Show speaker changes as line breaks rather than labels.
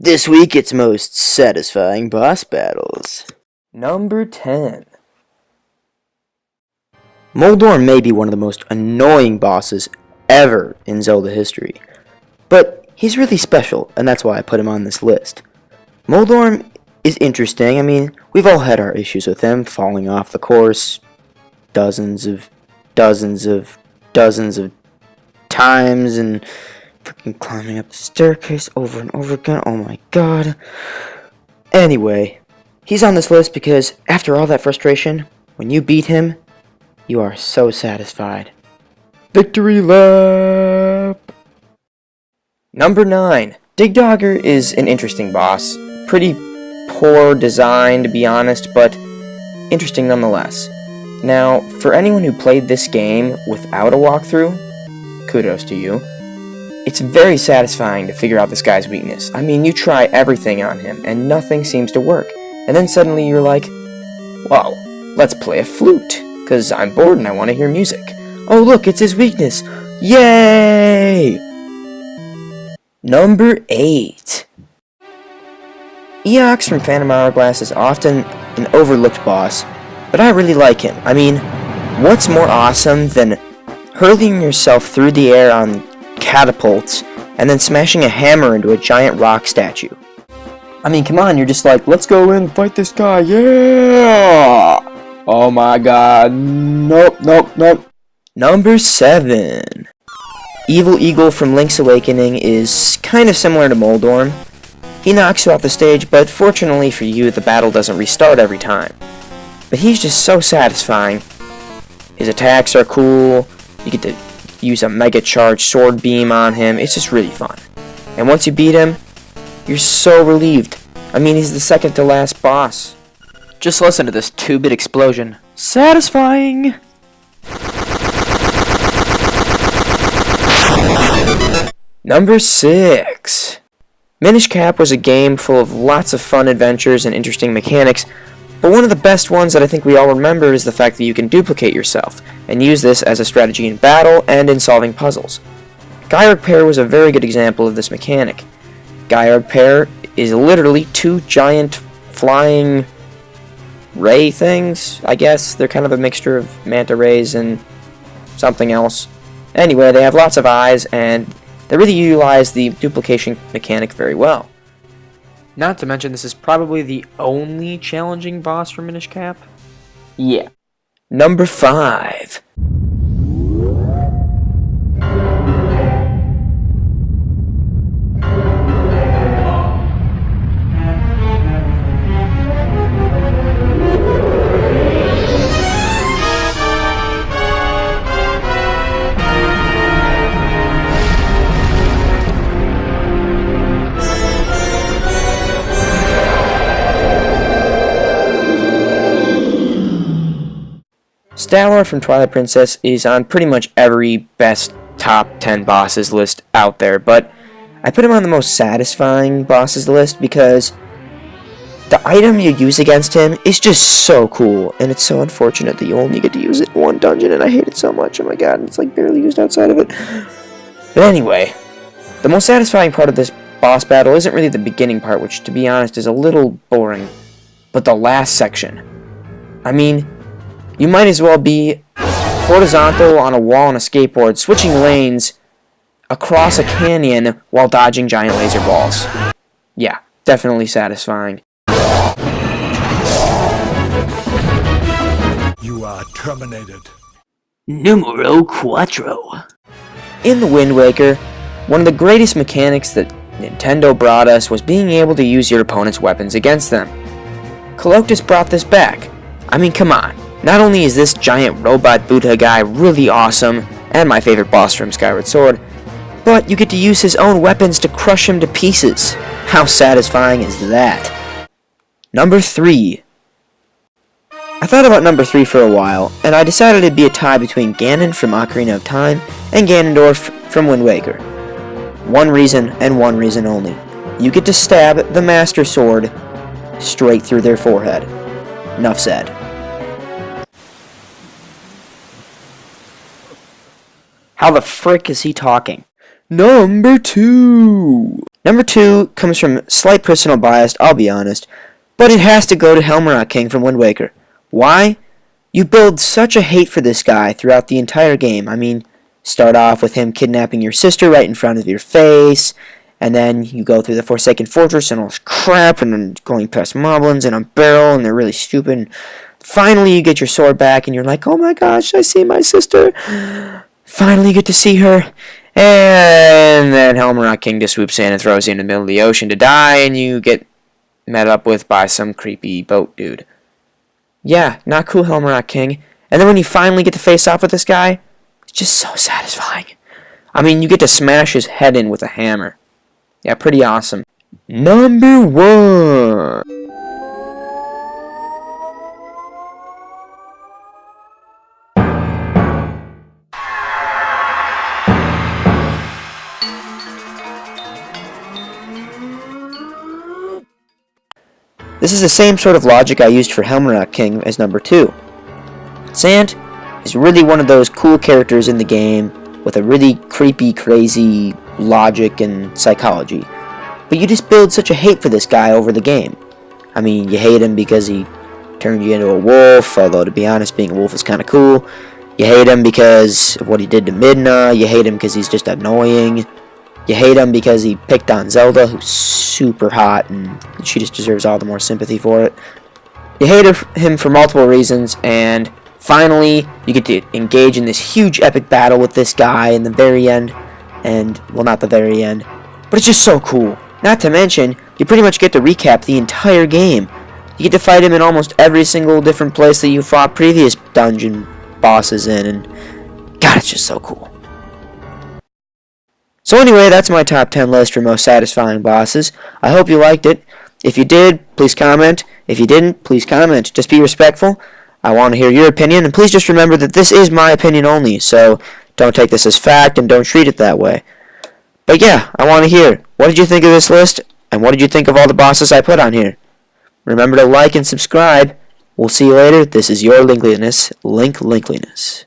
This week, it's most satisfying boss battles. Number 10. Moldorm may be one of the most annoying bosses ever in Zelda history, but he's really special, and that's why I put him on this list. Moldorm is interesting. I mean, we've all had our issues with him, falling off the course dozens of times, and freaking climbing up the staircase over and over again. Oh my god. Anyway, he's on this list because after all that frustration, when you beat him, you are so satisfied. Victory lap! Number 9. Dig Dogger is an interesting boss. Pretty poor design, to be honest, but interesting nonetheless. Now, for anyone who played this game without a walkthrough, kudos to you. It's very satisfying to figure out this guy's weakness. I mean, you try everything on him, and nothing seems to work. And then suddenly you're like, whoa, let's play a flute, because I'm bored and I want to hear music. Oh look, it's his weakness. Yay! Number 8. Eox from Phantom Hourglass is often an overlooked boss, but I really like him. I mean, what's more awesome than hurling yourself through the air on catapults and then smashing a hammer into a giant rock statue? I mean, come on, you're just like, let's go in and fight this guy, yeah! Oh my god, nope. Number 7. Evil Eagle from Link's Awakening is kind of similar to Moldorm. He knocks you off the stage, but fortunately for you, the battle doesn't restart every time. But he's just so satisfying. His attacks are cool, you get to use a mega charged sword beam on him. It's just really fun. And once you beat him, you're so relieved. I mean, he's the second to last boss. Just listen to this 2-bit explosion. Satisfying! Number 6. Minish Cap was a game full of lots of fun adventures and interesting mechanics, but one of the best ones that I think we all remember is the fact that you can duplicate yourself, and use this as a strategy in battle and in solving puzzles. Gyarg Pair was a very good example of this mechanic. Gyarg Pair is literally 2 giant flying ray things, I guess. They're kind of a mixture of manta rays and something else. Anyway, they have lots of eyes, and they really utilize the duplication mechanic very well. Not to mention, this is probably the only challenging boss for Minish Cap. Yeah. Number 5. Stalor from Twilight Princess is on pretty much every best top 10 bosses list out there, but I put him on the most satisfying bosses list because the item you use against him is just so cool, and it's so unfortunate that you only get to use it in one dungeon, and I hate it so much. Oh my god, it's like barely used outside of it. But anyway, the most satisfying part of this boss battle isn't really the beginning part, which to be honest is a little boring, but the last section. I mean, you might as well be horizontal on a wall on a skateboard, switching lanes across a canyon while dodging giant laser balls. Yeah, definitely satisfying.
You are terminated.
Numero cuatro. In The Wind Waker, one of the greatest mechanics that Nintendo brought us was being able to use your opponent's weapons against them. Coloctus brought this back. I mean, come on. Not only is this giant robot Buddha guy really awesome, and my favorite boss from Skyward Sword, but you get to use his own weapons to crush him to pieces. How satisfying is that? Number 3. I thought about number 3 for a while, and I decided it'd be a tie between Ganon from Ocarina of Time and Ganondorf from Wind Waker. One reason, and one reason only. You get to stab the Master Sword straight through their forehead. Enough said. How the frick is he talking? Number 2. Number 2 comes from slight personal bias, I'll be honest, but it has to go to Helmrock King from Wind Waker. Why? You build such a hate for this guy throughout the entire game. I mean, start off with him kidnapping your sister right in front of your face, and then you go through the Forsaken Fortress and all this crap, and then going past moblins and a barrel, and they're really stupid. And finally, you get your sword back, and you're like, oh my gosh, I see my sister. Finally, you get to see her. And then Helmrock King just swoops in and throws you in the middle of the ocean to die, and you get met up with by some creepy boat dude. Yeah, not cool, Helmrock King. And then when you finally get to face off with this guy, it's just so satisfying. I mean, you get to smash his head in with a hammer. Yeah, pretty awesome. Number 1. This is the same sort of logic I used for Helmrock King as number 2. Sant is really one of those cool characters in the game with a really creepy, crazy logic and psychology. But you just build such a hate for this guy over the game. I mean, you hate him because he turned you into a wolf, although to be honest, being a wolf is kind of cool. You hate him because of what he did to Midna. You hate him because he's just annoying. You hate him because he picked on Zelda, who's super hot, and she just deserves all the more sympathy for it. You hate him for multiple reasons, and finally, you get to engage in this huge epic battle with this guy in the very end. And, well, not the very end, but it's just so cool. Not to mention, you pretty much get to recap the entire game. You get to fight him in almost every single different place that you fought previous dungeon bosses in, and God, it's just so cool. So anyway, that's my top 10 list for most satisfying bosses. I hope you liked it. If you did, please comment. If you didn't, please comment. Just be respectful. I want to hear your opinion, and please just remember that this is my opinion only, so don't take this as fact and don't treat it that way. But yeah, I want to hear, what did you think of this list, and what did you think of all the bosses I put on here? Remember to like and subscribe. We'll see you later. This is your Linkliness, Linkliness.